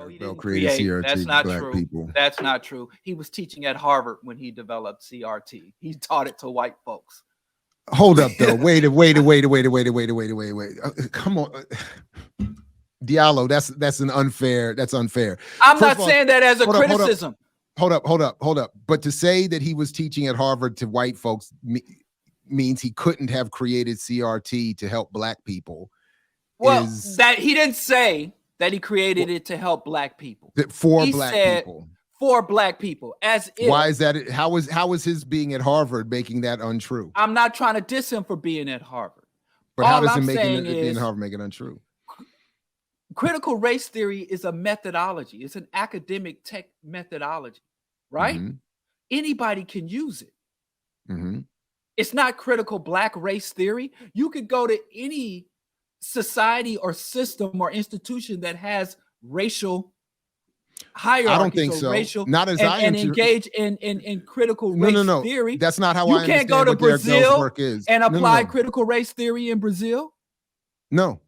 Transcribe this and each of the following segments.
No, he Derrick Bell didn't created create. CRT That's for not black true. people. That's not true. He was teaching at Harvard when he developed CRT. He taught it to white folks. Hold up, though. Wait. Come on, Diallo. That's unfair. That's unfair. I'm First not of all, saying that as a criticism. Hold up. But to say that he was teaching at Harvard to white folks means he couldn't have created CRT to help black people. Well, that he didn't say that he created it to help black people. For black people. For black people. As if. Why is that? How is his being at Harvard making that untrue? I'm not trying to diss him for being at Harvard. But how does being at Harvard make it untrue? Critical race theory is a methodology. It's an academic tech methodology, right? Mm-hmm. Anybody can use it. Mm-hmm. It's not critical black race theory. You could go to any society or system or institution that has racial hierarchy. I don't think so. Racial, not as and engage in critical race theory. That's not how I understand. You can't go to Brazil and apply critical race theory in Brazil. No.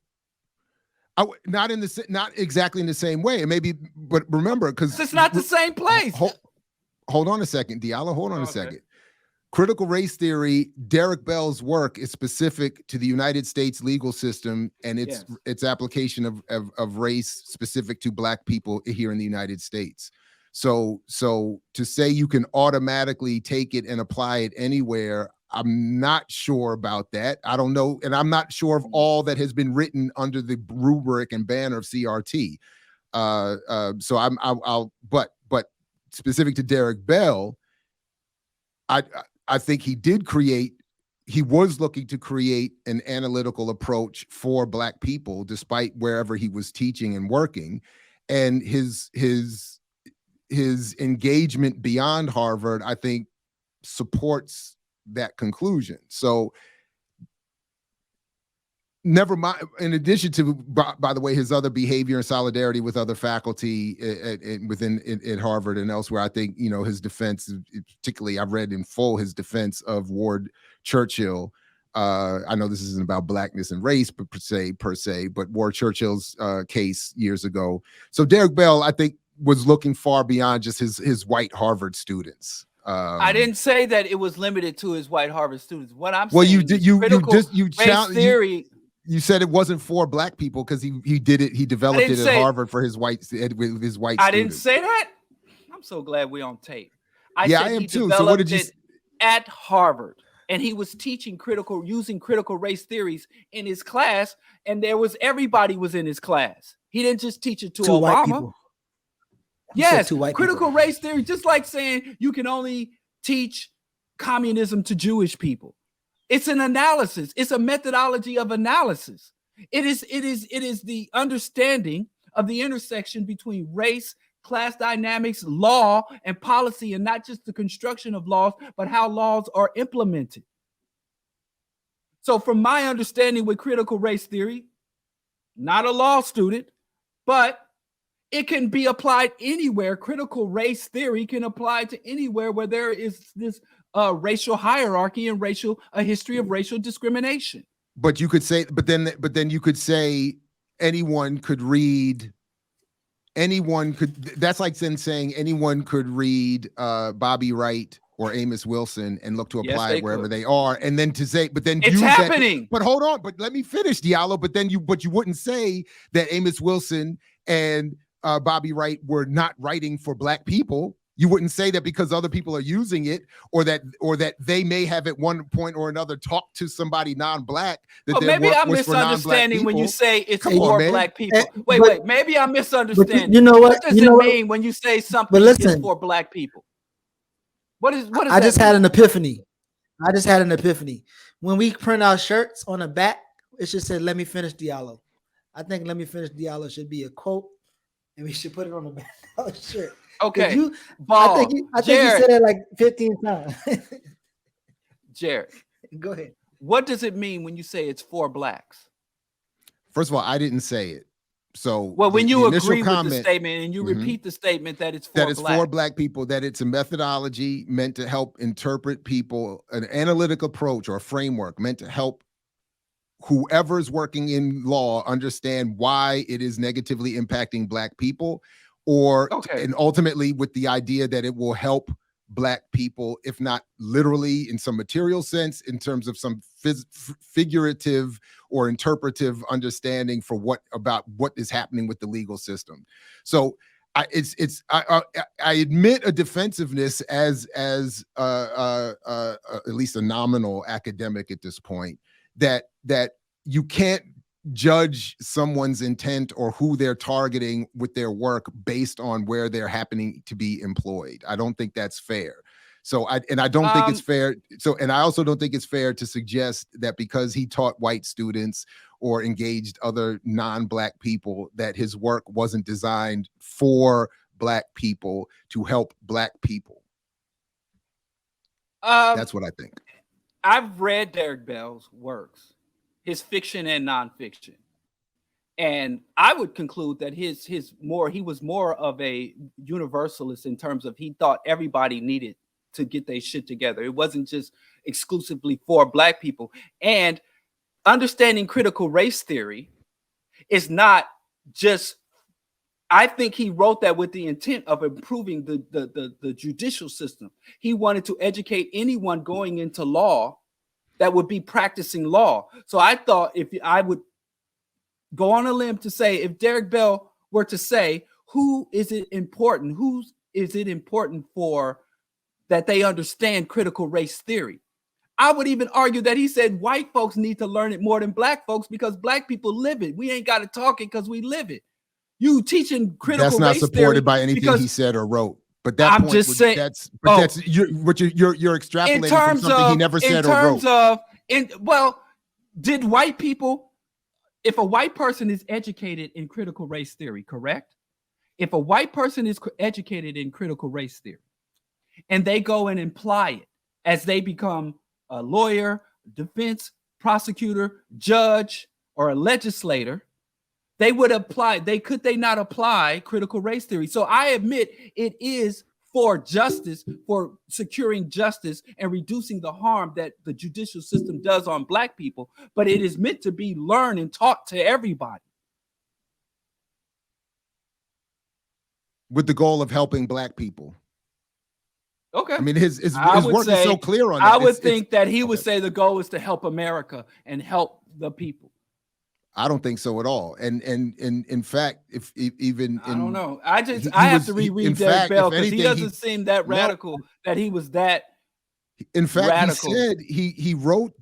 Not exactly in the same way. Maybe, but remember, because it's not the same place. Hold on a second, Diallo. Hold on a second. Critical race theory, Derrick Bell's work is specific to the United States legal system and its application of race specific to black people here in the United States. So to say you can automatically take it and apply it anywhere, I'm not sure about that. I don't know, and I'm not sure of all that has been written under the rubric and banner of CRT. But specific to Derrick Bell, I think he was looking to create an analytical approach for black people, despite wherever he was teaching and working, and his engagement beyond Harvard, I think, supports that conclusion. So never mind, in addition to, by the way, his other behavior and solidarity with other faculty within Harvard and elsewhere, I think, his defense, particularly I've read in full his defense of Ward Churchill. I know this isn't about blackness and race, but per se, but Ward Churchill's case years ago. So Derrick Bell, I think, was looking far beyond just his white Harvard students. I didn't say that it was limited to his white Harvard students. What I'm saying, you said it wasn't for black people because he developed it at Harvard for his white students. I didn't say that. I'm so glad we're on tape. I am too. So what did you at Harvard? And he was teaching using critical race theories in his class, and everybody was in his class. He didn't just teach it to Obama. Yes, critical race theory, just like saying you can only teach communism to Jewish people. It's an analysis. It's a methodology of analysis. It is the understanding of the intersection between race, class dynamics, law, and policy, and not just the construction of laws, but how laws are implemented. So from my understanding with critical race theory, not a law student, but it can be applied anywhere. Critical race theory can apply to anywhere where there is this racial hierarchy and a history of racial discrimination. But you could say, but then you could say anyone could read. That's like saying anyone could read Bobby Wright or Amos Wilson and look to apply it wherever they are, and then to say, but then it's happening. But hold on, but let me finish, Diallo. But you wouldn't say that Amos Wilson and Bobby Wright were not writing for black people. You wouldn't say that because other people are using it, or that they may have at one point or another talked to somebody non-black. Maybe I'm misunderstanding when you say it's for black people. Wait, maybe I'm misunderstanding. You know what? What does it mean when you say something is for black people? What is I just had an epiphany. When we print our shirts on the back, it should say, "Let me finish Diallo." I think "Let me finish Diallo" should be a quote, and we should put it on the back of the shirt. Okay. I think you said it like 15 times. Jared, go ahead. What does it mean when you say it's for blacks? First of all, I didn't say it. So when you agree with the statement and you repeat the statement that it's for black people, that it's a methodology meant to help interpret people, an analytic approach or a framework meant to help whoever's working in law understand why it is negatively impacting Black people, or and ultimately with the idea that it will help Black people, if not literally in some material sense, in terms of some figurative or interpretive understanding for what is happening with the legal system. So I admit a defensiveness as at least a nominal academic at this point, that you can't judge someone's intent or who they're targeting with their work based on where they're happening to be employed. I don't think that's fair. So I don't think it's fair. So, and I also don't think it's fair to suggest that because he taught white students or engaged other non-Black people, that his work wasn't designed for Black people to help Black people. That's what I think. I've read Derrick Bell's works, his fiction and nonfiction, and I would conclude that he was more of a universalist in terms of he thought everybody needed to get their shit together. It wasn't just exclusively for Black people. And understanding critical race theory is not just, I think he wrote that with the intent of improving the judicial system. He wanted to educate anyone going into law that would be practicing law. So I thought if I would go on a limb to say, if Derrick Bell were to say, who is it important for that they understand critical race theory? I would even argue that he said white folks need to learn it more than Black folks because Black people live it. We ain't got to talk it because we live it. You teaching critical race theory. That's not supported by anything he said or wrote. But that I'm point just saying you're extrapolating from something he never said or wrote. Did white people, if a white person is educated in critical race theory, correct? If a white person is educated in critical race theory and they go and apply it as they become a lawyer, defense, prosecutor, judge, or a legislator, they would apply, could they not apply critical race theory? So I admit it is for justice, for securing justice and reducing the harm that the judicial system does on Black people, but it is meant to be learned and taught to everybody. With the goal of helping Black people. Okay. I mean, his work is so clear on that. I would think that he would say the goal is to help America and help the people. I don't think so at all. And in fact, I don't know. I have to reread Derrick Bell because he doesn't seem that radical that he was that. In fact, radical. He said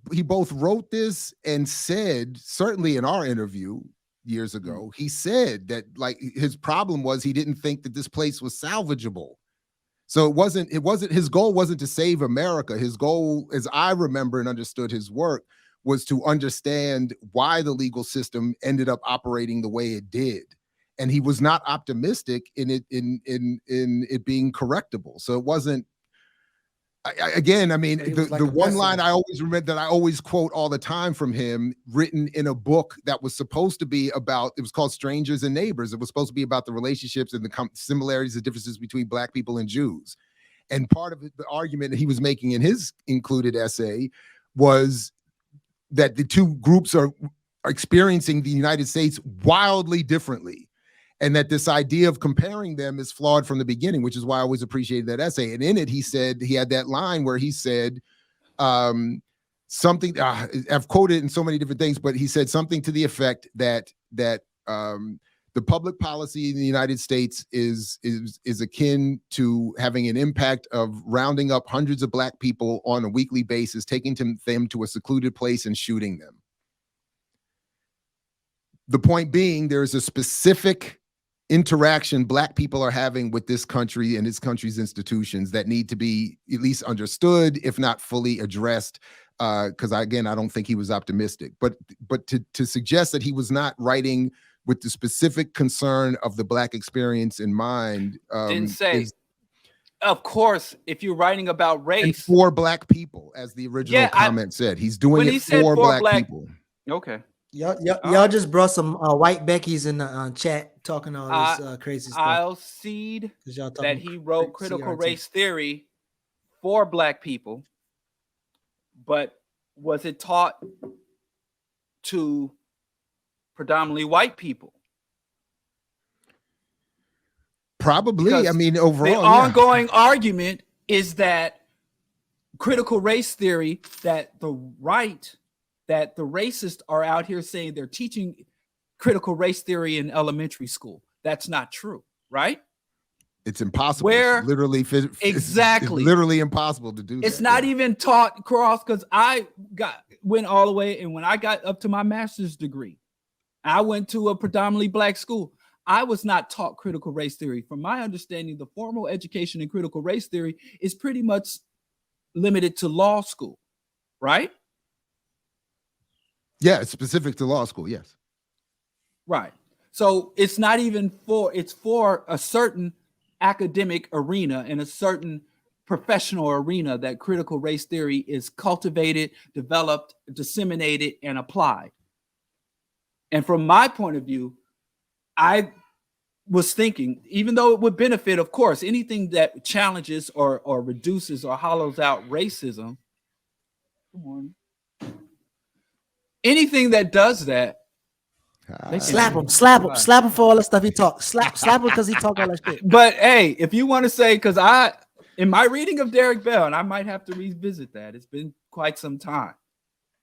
he both wrote this and said, certainly in our interview years ago, he said that like his problem was he didn't think that this place was salvageable. So it wasn't his goal wasn't to save America. His goal, as I remember and understood his work, was to understand why the legal system ended up operating the way it did. And he was not optimistic in it being correctable. So it wasn't, the one line I always remember that I always quote all the time from him, written in a book that was supposed to be about, it was called Strangers and Neighbors. It was supposed to be about the relationships and the similarities and differences between Black people and Jews. And part of the argument that he was making in his included essay was that the two groups are experiencing the United States wildly differently. And that this idea of comparing them is flawed from the beginning, which is why I always appreciated that essay. And in it, he said, he had that line where he said something, I've quoted in so many different things, but he said something to the effect that the public policy in the United States is akin to having an impact of rounding up hundreds of Black people on a weekly basis, taking them to a secluded place and shooting them. The point being, there's a specific interaction Black people are having with this country and its country's institutions that need to be at least understood, if not fully addressed. Because again, I don't think he was optimistic, but to suggest that he was not writing with the specific concern of the Black experience in mind. Didn't say. Of course, if you're writing about race. And for Black people, as the original comment said. He's doing it for Black people. Okay. Y'all just brought some white Becky's in the chat talking all this crazy stuff. I'll cede that he wrote critical race theory for Black people, but was it taught to predominantly white people. Probably. Because I mean, overall, the ongoing argument is that critical race theory, that the racists are out here saying they're teaching critical race theory in elementary school. That's not true, right? It's impossible. Where it's literally exactly, it's literally impossible to do. It's not even taught across, because I went all the way, and when I got up to my master's degree, I went to a predominantly black school. I was not taught critical race theory. From my understanding, the formal education in critical race theory is pretty much limited to law school, right? Yeah, it's specific to law school, yes. Right. So it's not even it's for a certain academic arena and a certain professional arena that critical race theory is cultivated, developed, disseminated, and applied. And from my point of view, I was thinking, even though it would benefit, of course, anything that challenges or reduces or hollows out racism, anything that does that, they slap him for all the stuff he talks. Slap him because he talk all that shit. But hey, if you want to say, because in my reading of Derrick Bell, and I might have to revisit that, it's been quite some time,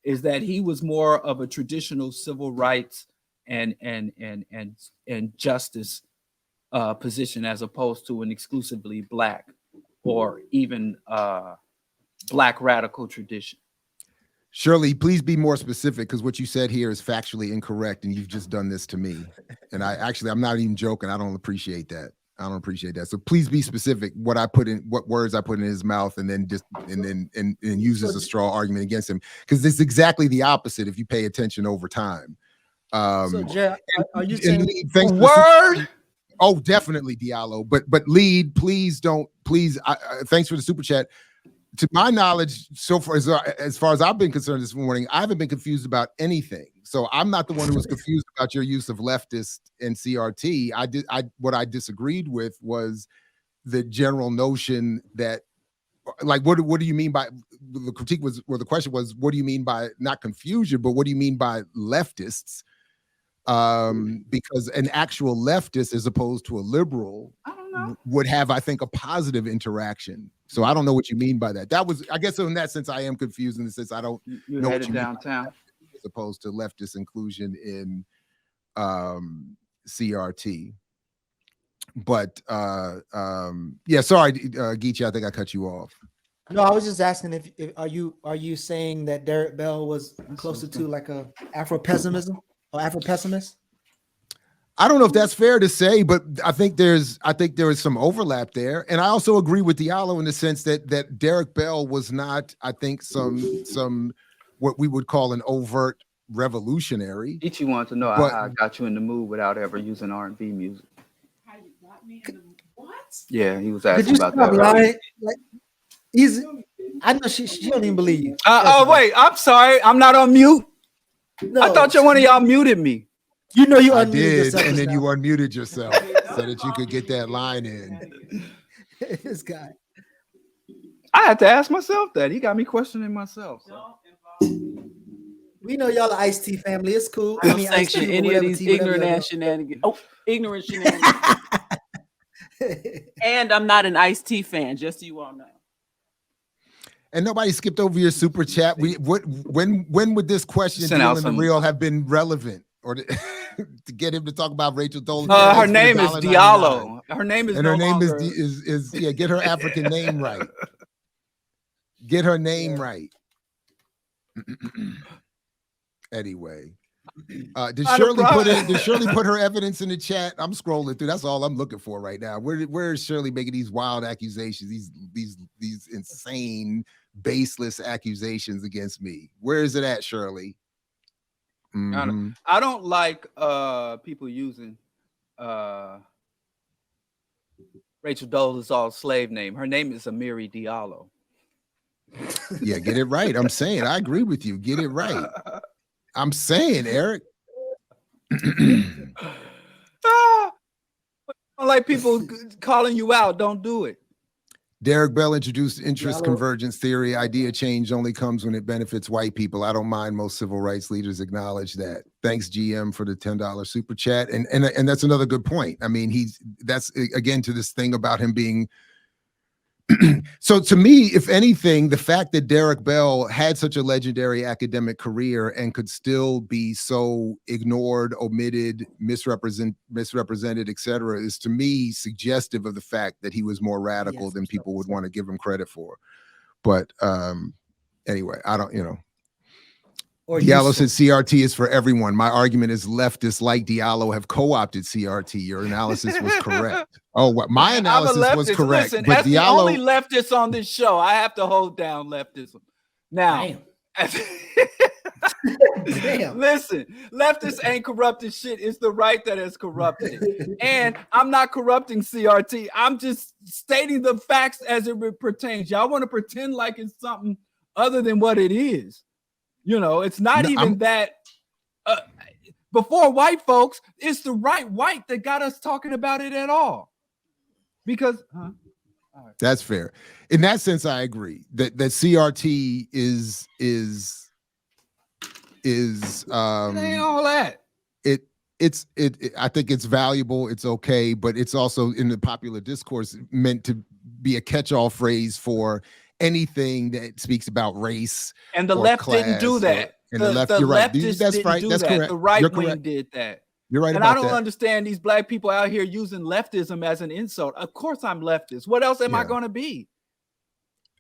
is that he was more of a traditional civil rights and justice position, as opposed to an exclusively black or even black radical tradition. Shirley, please be more specific, because what you said here is factually incorrect, and you've just done this to me. And I'm not even joking. I don't appreciate that. So please be specific. What words I put in his mouth, and then use as a straw argument against him, because it's exactly the opposite if you pay attention over time. So, Jay, are you saying word? Oh, definitely, Diallo. But lead, please. Thanks for the super chat. To my knowledge, so far as I've been concerned this morning, I haven't been confused about anything. So I'm not the one who was confused about your use of leftist and CRT. What I disagreed with was the general notion that, like, what do you mean by, the critique was, or the question was, what do you mean by, not confusion, but what do you mean by leftists? Because an actual leftist, as opposed to a liberal, would have, I think, a positive interaction. So I don't know what you mean by that. That was, I guess, so in that sense, I am confused in the sense I don't know what you downtown mean, as opposed to leftist inclusion in CRT. But yeah, sorry, Geechee, I think I cut you off. No, I was just asking if are you saying that Derrick Bell was closer to like a Afro-pessimism or Afro-pessimist? I don't know if that's fair to say, but I think there is some overlap there. And I also agree with Diallo in the sense that Derrick Bell was not, I think, some what we would call an overt revolutionary. Geechee wants to know how I got you in the mood without ever using R&B music. How you got me in the what? Yeah, he was asking about that. Right? Like, I know she don't even believe you. Wait, I'm sorry, I'm not on mute. No, I thought one of y'all muted me. You know you I unmuted did, yourself, and then you unmuted yourself so that you could get that line in. This guy. I had to ask myself that. He got me questioning myself. So. We know y'all are Ice-T family. It's cool. I don't sanction any of these ignorant shenanigans. Ignorant shenanigans. And I'm not an Ice-T fan, just so you all know. And nobody skipped over your super chat. When would this question dealing the real have been relevant, or to get him to talk about Rachel Dolan? Her name is Diallo. Her name is, and her name is yeah. Get her African name right. Get her name right. Anyway, did Shirley put her evidence in the chat? I'm scrolling through. That's all I'm looking for right now. Where is Shirley making these wild accusations? These insane, baseless accusations against me? Where is it at, Shirley? Mm-hmm. I don't like people using Rachel Dolezal's slave name. Her name is Amiri Diallo. Yeah, get it right. I'm saying, I agree with you. Get it right. I'm saying, Eric. I don't like people calling you out. Don't do it. Derrick Bell introduced interest convergence theory. Idea change only comes when it benefits white people. I don't mind. Most civil rights leaders acknowledge that. Thanks, GM, for the $10 super chat. And that's another good point. I mean, that's again to this thing about him being. So to me, if anything, the fact that Derrick Bell had such a legendary academic career and could still be so ignored, omitted, misrepresented, etc., is to me suggestive of the fact that he was more radical than people would want to give him credit for. But anyway, I don't, Diallo said CRT is for everyone. My argument is leftists like Diallo have co-opted CRT. Your analysis was correct. Oh, what my analysis was correct. Listen, but that's Diallo, the only leftist on this show. I have to hold down leftism. Now, listen, leftists ain't corrupted shit. It's the right that has corrupted it. And I'm not corrupting CRT. I'm just stating the facts as it pertains. Y'all want to pretend like it's something other than what it is. It's not that. Before white folks, it's the white that got us talking about it at all. Because that's fair. In that sense, I agree that CRT is it ain't all that. I think it's valuable, it's okay, but it's also in the popular discourse meant to be a catch-all phrase for anything that speaks about race. And the left didn't do that. And the left, you're right. That's right. That's correct. The right wing did that. You're right. And I don't understand these black people out here using leftism as an insult. Of course I'm leftist. What else am I going to be?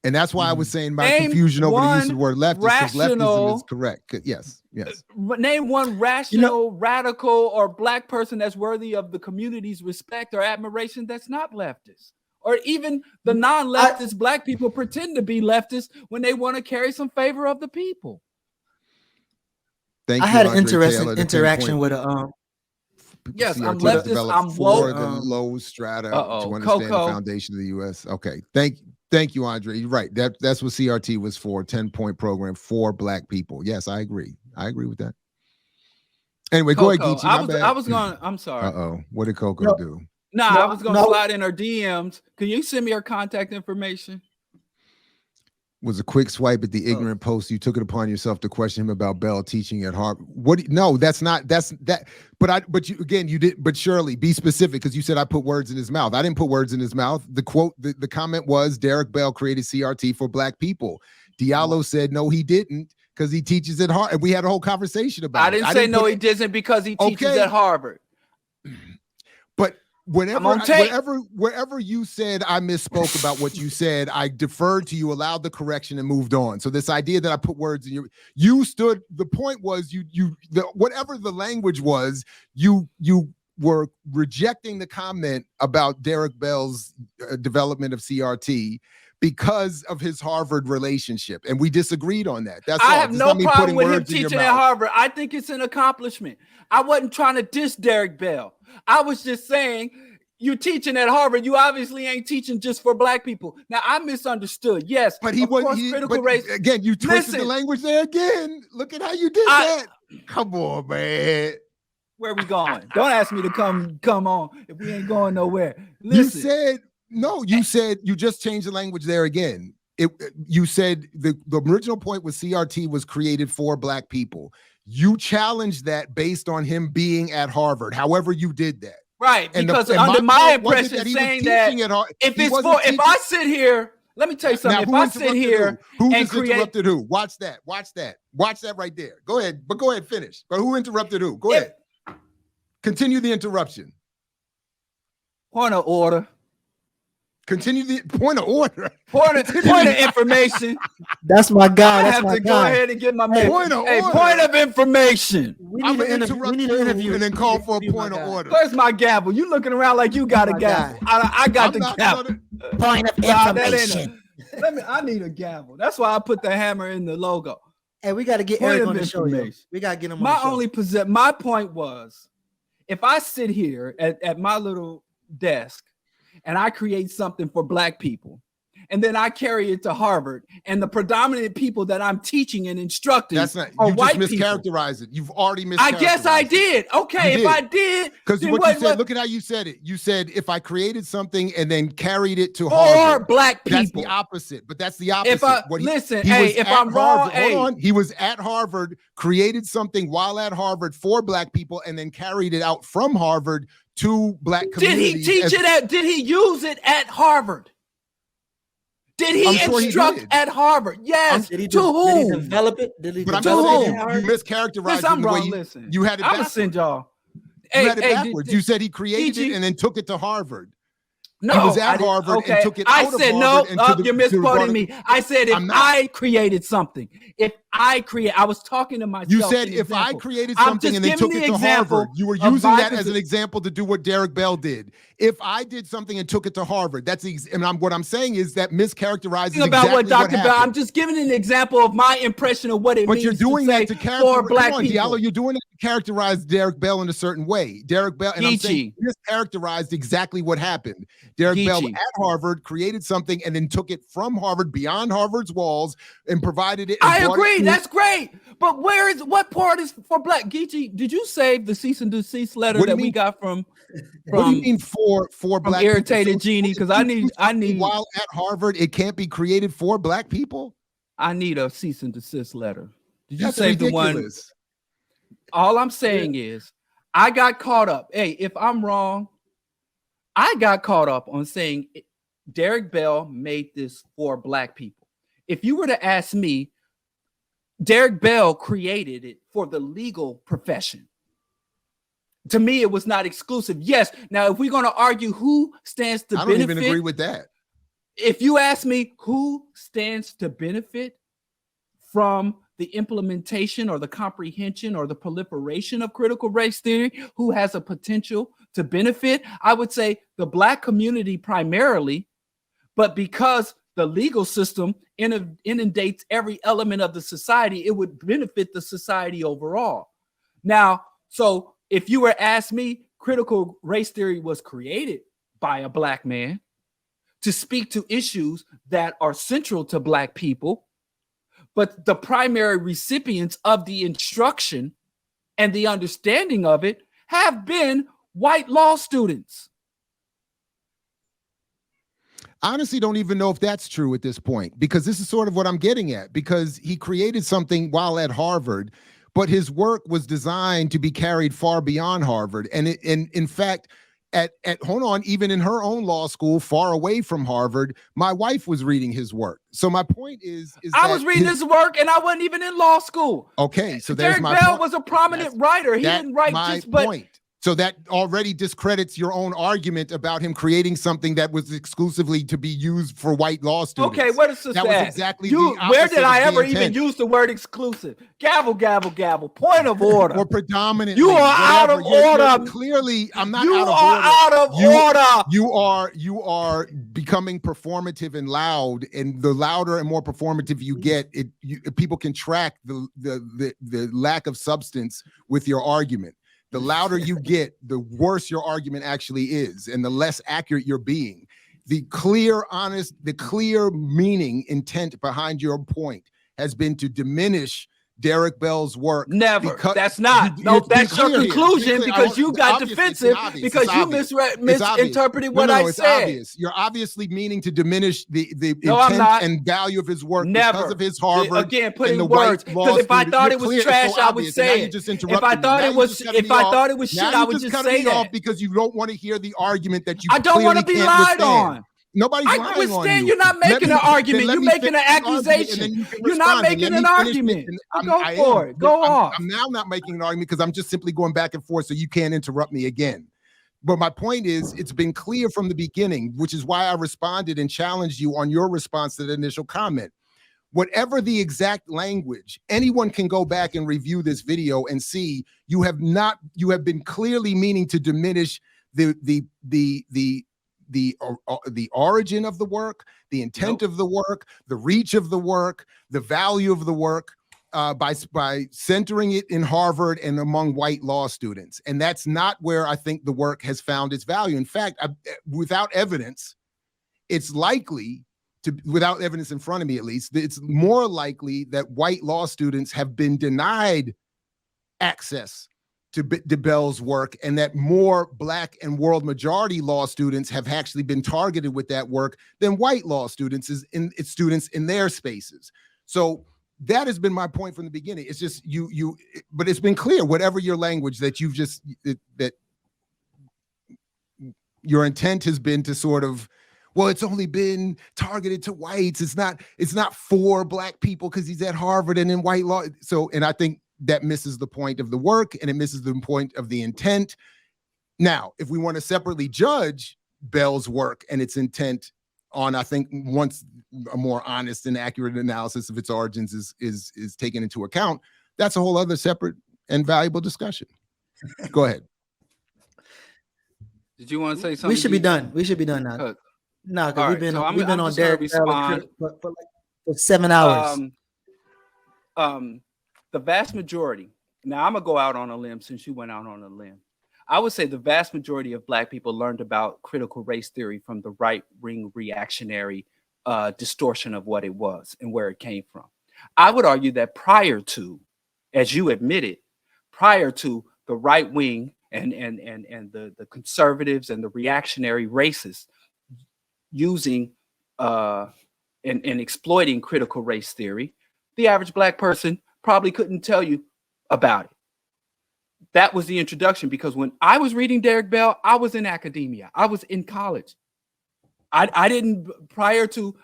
And that's why I was saying my confusion over the use of the word leftist, because leftism is correct. Yes. Name one rational, radical, or black person that's worthy of the community's respect or admiration that's not leftist. Or even the non-leftist black people pretend to be leftist when they want to carry some favor of the people. Thank you, had an Andre interesting Taylor, interaction with a yes, I'm leftist. I'm woke. The low strata to understand the foundation of the U.S. Okay, thank you, Andre. You're right. That's what CRT was for. 10-point program for black people. Yes, I agree. I agree with that. Anyway, go ahead, Geechee. I'm sorry. What did Coco do? I was gonna slide in her DMs. Can you send me her contact information? Was a quick swipe at the ignorant post. You took it upon yourself to question him about Bell teaching at Harvard. But Shirley, be specific, because you said I put words in his mouth. I didn't put words in his mouth. The quote, the comment was Derrick Bell created CRT for black people. Diallo said no, he didn't, because he teaches at Harvard. And we had a whole conversation about it. I didn't say no, he didn't, because he teaches at Harvard. But wherever you said I misspoke about what you said, I deferred to you, allowed the correction, and moved on. So this idea that I put words in you stood. The point was whatever the language was, you were rejecting the comment about Derrick Bell's development of CRT because of his Harvard relationship, and we disagreed on that. That's all. I have no problem with him teaching at Harvard. I think it's an accomplishment. I wasn't trying to diss Derrick Bell. I was just saying, you teaching at Harvard, you obviously ain't teaching just for black people. Now, I misunderstood. Yes, but critical race. Again, you twisted the language there again. Look at how you did that. Come on, man. Where are we going? Don't ask me to come on if we ain't going nowhere. Listen. You said you just changed the language there again. You said the original point was CRT was created for black people. You challenged that based on him being at Harvard. However, you did that. Right, because under my impression, saying that if I sit here, let me tell you something. If I sit here and interrupted who? Watch that right there. Go ahead, finish. But who interrupted who? Go ahead. Continue the interruption. Point of order. Continue the point of order. Point of information. That's my guy. I have to go ahead and get my point of information. I'm gonna interrupt you and then call for a point of order. Where's my gavel? You looking around like you got a gavel. I got the gavel. Point of information. I need a gavel. That's why I put the hammer in the logo. Hey, we got to get Eric on the show. We got to get him on the show. My point was, if I sit here at my little desk and I create something for black people, and then I carry it to Harvard, and the predominant people that I'm teaching and instructing That's not, are you white just people. mischaracterized it. You've already mischaracterized I guess I did. Okay, if I did, because what you said, look at how you said it. You said if I created something and then carried it to or Harvard, black people. that's the opposite. But that's the opposite. If I listen, hey, if I'm wrong, hold on. He was at Harvard, created something while at Harvard for black people, and then carried it out from Harvard to black communities. Did he teach it at? Did he use it at Harvard? Did he instruct at Harvard? Yes. Did he whom? Did he develop it? Did he But I'm develop saying it? you mischaracterized it. I'm the way wrong. Listen, you had it I'm gonna backwards. send y'all. You had it backwards. You said he created DG, it and then took it to Harvard. No, he was at Harvard and took it out of Harvard. I said no. You're misquoting me. I said if I created something. If I create, I was talking to myself. You said if I created something and then took it to Harvard, you were using that as an example to do what Derrick Bell did. If I did something and took it to Harvard, that's what I'm saying is that mischaracterizes about what Dr. Bell. I'm just giving an example of my impression of what it means. But you're doing that to for black people. Diallo, you're doing it to characterize Derrick Bell in a certain way. Derrick Bell, and I'm saying mischaracterized exactly what happened. Derrick Bell at Harvard created something and then took it from Harvard beyond Harvard's walls and provided it. And I agree. That's great. But what part is for black? Geechee, did you save the cease and desist letter that we got from what do you mean for black irritated people? Genie? Because I need while at Harvard, it can't be created for black people. I need a cease and desist letter. Did you That's save ridiculous. the one? All I'm saying is I got caught up. Hey, if I'm wrong, I got caught up on saying Derrick Bell made this for black people. If you were to ask me, Derrick Bell created it for the legal profession. To me, it was not exclusive. Yes. Now, if we're going to argue who stands to benefit, I don't even agree with that. If you ask me who stands to benefit from the implementation or the comprehension or the proliferation of critical race theory, who has a potential to benefit, I would say the black community primarily, but because the legal system inundates every element of the society, it would benefit the society overall. Now, so if you were asked me, critical race theory was created by a black man to speak to issues that are central to black people, but the primary recipients of the instruction and the understanding of it have been white law students. I honestly don't even know if that's true at this point, because this is sort of what I'm getting at, because he created something while at Harvard, but his work was designed to be carried far beyond Harvard. And in fact, hold on, even in her own law school, far away from Harvard, my wife was reading his work. So my point is I was reading his work and I wasn't even in law school. Okay, so there's Derrick Bell was a prominent writer. He didn't write just point. So that already discredits your own argument about him creating something that was exclusively to be used for white law students. Okay, what is that? Was exactly where did I ever even use the word exclusive? Gavel, gavel, gavel. Point of order. Or predominantly. You are out of order. Clearly, I'm not out of order. You are becoming performative and loud, and the louder and more performative you get, people can track the lack of substance with your argument. The louder you get, the worse your argument actually is, and the less accurate you're being. The clear, honest, the clear meaning, intent behind your point has been to diminish Derrick Bell's work. Never. That's not. That's your conclusion because you got defensive because you misinterpreted what I said. Obvious. You're obviously meaning to diminish the intent and value of his work because of his Harvard. Again, putting words. Because if I thought it was trash, I would say it. If I thought it was shit, I would just say that. Because you don't want to hear the argument that you. I don't want to be lied on. Nobody's lying on you. You're not making an argument. You're making an accusation. You're not making an argument. Go for it. Go off. I'm now not making an argument because I'm just simply going back and forth so you can't interrupt me again. But my point is, it's been clear from the beginning, which is why I responded and challenged you on your response to the initial comment. Whatever the exact language, anyone can go back and review this video and see you have been clearly meaning to diminish the origin of the work, the intent of the work, the reach of the work, the value of the work by centering it in Harvard and among white law students. And that's not where I think the work has found its value. In fact, without evidence, it's likely without evidence in front of me at least, it's more likely that white law students have been denied access to Bell's work, and that more Black and world majority law students have actually been targeted with that work than white law students in their spaces. So that has been my point from the beginning. It's just but it's been clear, whatever your language that you've just, that your intent has been to sort of, well, it's only been targeted to whites. It's not for Black people because he's at Harvard and in white law. So, and I think that misses the point of the work, and it misses the point of the intent. Now, if we want to separately judge Bell's work and its intent on, I think once a more honest and accurate analysis of its origins is taken into account, that's a whole other separate and valuable discussion. Go ahead. Did you want to say something? We should be done. We should be done now. No, because we've been on Derrick for 7 hours. The vast majority. Now I'm gonna go out on a limb since you went out on a limb. I would say the vast majority of Black people learned about critical race theory from the right-wing reactionary distortion of what it was and where it came from. I would argue that prior to, as you admitted, prior to the right wing and the conservatives and the reactionary racists using and exploiting critical race theory, the average Black person probably couldn't tell you about it. That was the introduction, because when I was reading Derrick Bell, I was in academia. I was in college. I didn't, prior to,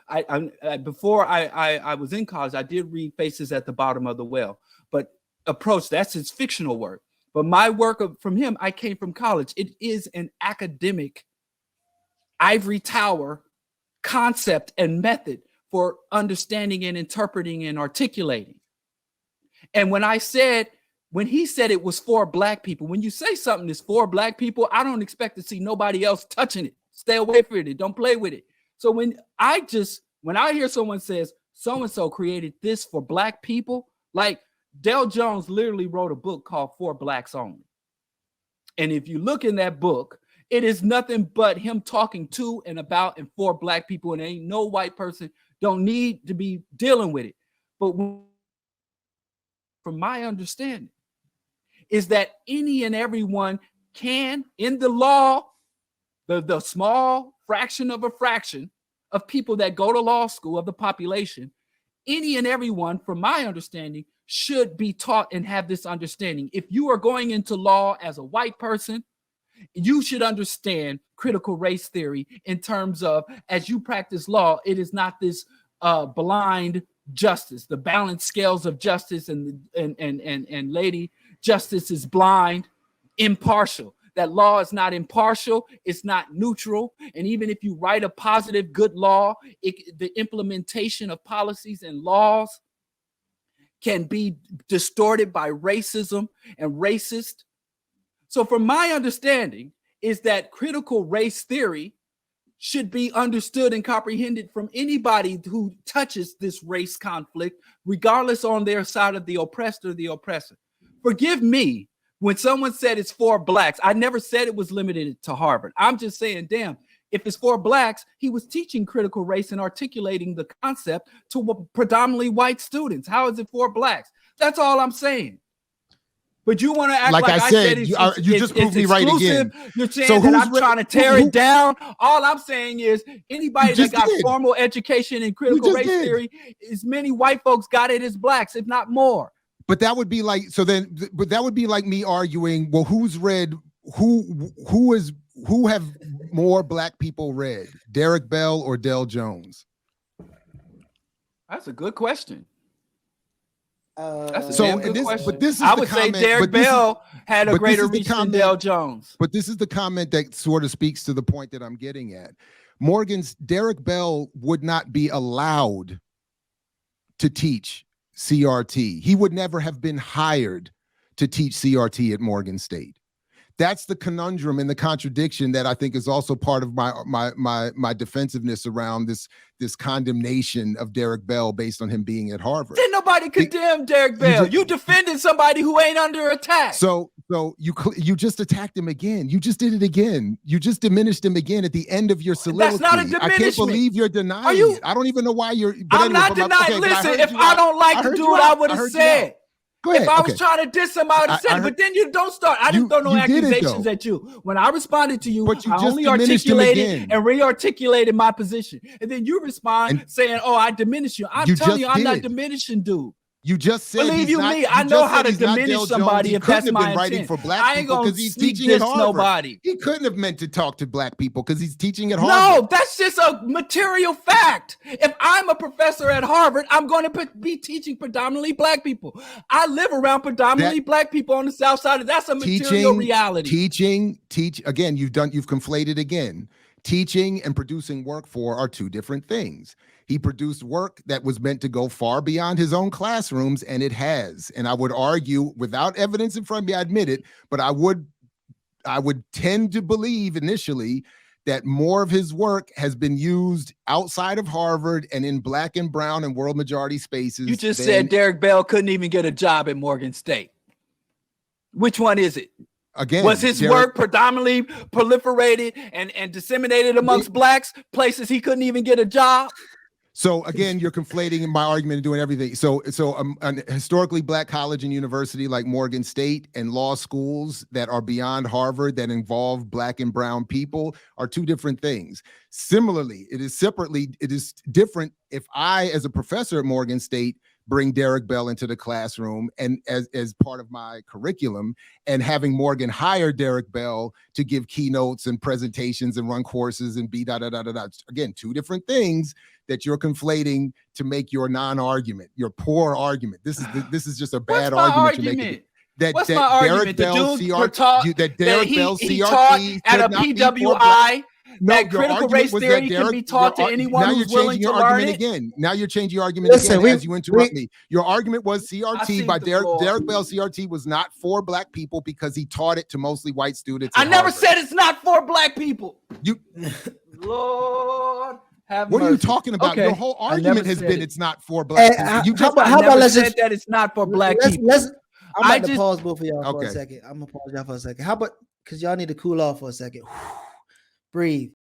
before I was in college, I did read Faces at the Bottom of the Well, but Approach, that's his fictional work. But my work from him, I came from college. It is an academic ivory tower concept and method for understanding and interpreting and articulating. And when he said it was for Black people, when you say something is for Black people, I don't expect to see nobody else touching it. Stay away from it. Don't play with it. So when I hear someone says so-and-so created this for Black people, like Del Jones literally wrote a book called For Blacks Only. And if you look in that book, it is nothing but him talking to and about and for Black people, and ain't no white person don't need to be dealing with it. But from my understanding, is that any and everyone can, in the law, the small fraction of a fraction of people that go to law school of the population, any and everyone, from my understanding, should be taught and have this understanding. If you are going into law as a white person, you should understand critical race theory in terms of, as you practice law, it is not this blind justice, the balanced scales of justice, and Lady Justice is blind, impartial. That law is not impartial, it's not neutral. And even if you write a positive, good law, the implementation of policies and laws can be distorted by racism and racist. So from my understanding is that critical race theory should be understood and comprehended from anybody who touches this race conflict, regardless on their side of the oppressed or the oppressor. Forgive me when someone said it's for Blacks. I never said it was limited to Harvard. I'm just saying, damn, if it's for Blacks, he was teaching critical race and articulating the concept to predominantly white students. How is it for Blacks? That's all I'm saying. But you want to act like I said you just proved me right again. You're saying so that I'm trying to tear it down. All I'm saying is anybody that got formal education in critical race theory, as many white folks got it as Blacks, if not more. But that would be like, but that would be like me arguing, well, who have more Black people read, Derrick Bell or Del Jones? That's a good question. That's a good question. But this is I would say Derrick Bell had a greater reach than Del Jones. But this is the comment that sort of speaks to the point that I'm getting at. Derrick Bell would not be allowed to teach CRT. He would never have been hired to teach CRT at Morgan State. That's the conundrum and the contradiction that I think is also part of my defensiveness around this condemnation of Derrick Bell based on him being at Harvard. Didn't nobody condemn Derrick Bell. You defended somebody who ain't under attack. So So you just attacked him again. You just did it again. You just diminished him again at the end of your soliloquy. That's not a diminishment. I can't believe you're denying it. I don't even know why you're. I'm not denying. Listen, if I don't like the dude, I would have said. Go ahead. If I was trying to diss him, I would have said it. But then you don't start. I didn't throw no accusations at you. When I responded to you, I only articulated and re-articulated my position. And then you respond saying, oh, I diminished you. I'm telling you, I'm not diminishing, dude. You just said, believe you me, I know how to diminish somebody if that's my intent. For black I ain't people gonna he's teaching at Harvard. Nobody. He couldn't have meant to talk to black people because he's teaching at Harvard. No, that's just a material fact. If I'm a professor at Harvard, I'm going to be teaching predominantly black people. I live around predominantly black people on the South Side. That's a material reality. Again, you've conflated again. Teaching and producing work for are two different things. He produced work that was meant to go far beyond his own classrooms, and it has. And I would argue, without evidence in front of me, I admit it, but I would tend to believe initially that more of his work has been used outside of Harvard and in black and brown and world majority spaces. You just said Derrick Bell couldn't even get a job at Morgan State. Which one is it? Again, was his work predominantly proliferated and disseminated amongst blacks, places he couldn't even get a job? So again, you're conflating my argument and doing everything. So an historically black college and university like Morgan State and law schools that are beyond Harvard that involve black and brown people are two different things. Similarly, it is different if I, as a professor at Morgan State, bring Derrick Bell into the classroom and as part of my curriculum, and having Morgan hire Derrick Bell to give keynotes and presentations and run courses and Again, two different things that you're conflating to make your non-argument, your poor argument. This is just a bad argument you're making. What's my argument? That Derrick Bell CRT taught at a PWI. That critical race theory can be taught to anyone who's willing to learn it. Again. Now you're changing your argument again as you interrupt me. Your argument was CRT by Derrick Bell. CRT was not for black people because he taught it to mostly white students. I never said it's not for black people. Lord. What are you talking about? Okay. Your whole argument has been it's not for black people. How about let's said that it's not for black people. I'm about to pause both of y'all for a second. I'm gonna pause y'all for a second. How about because y'all need to cool off for a second. Breathe.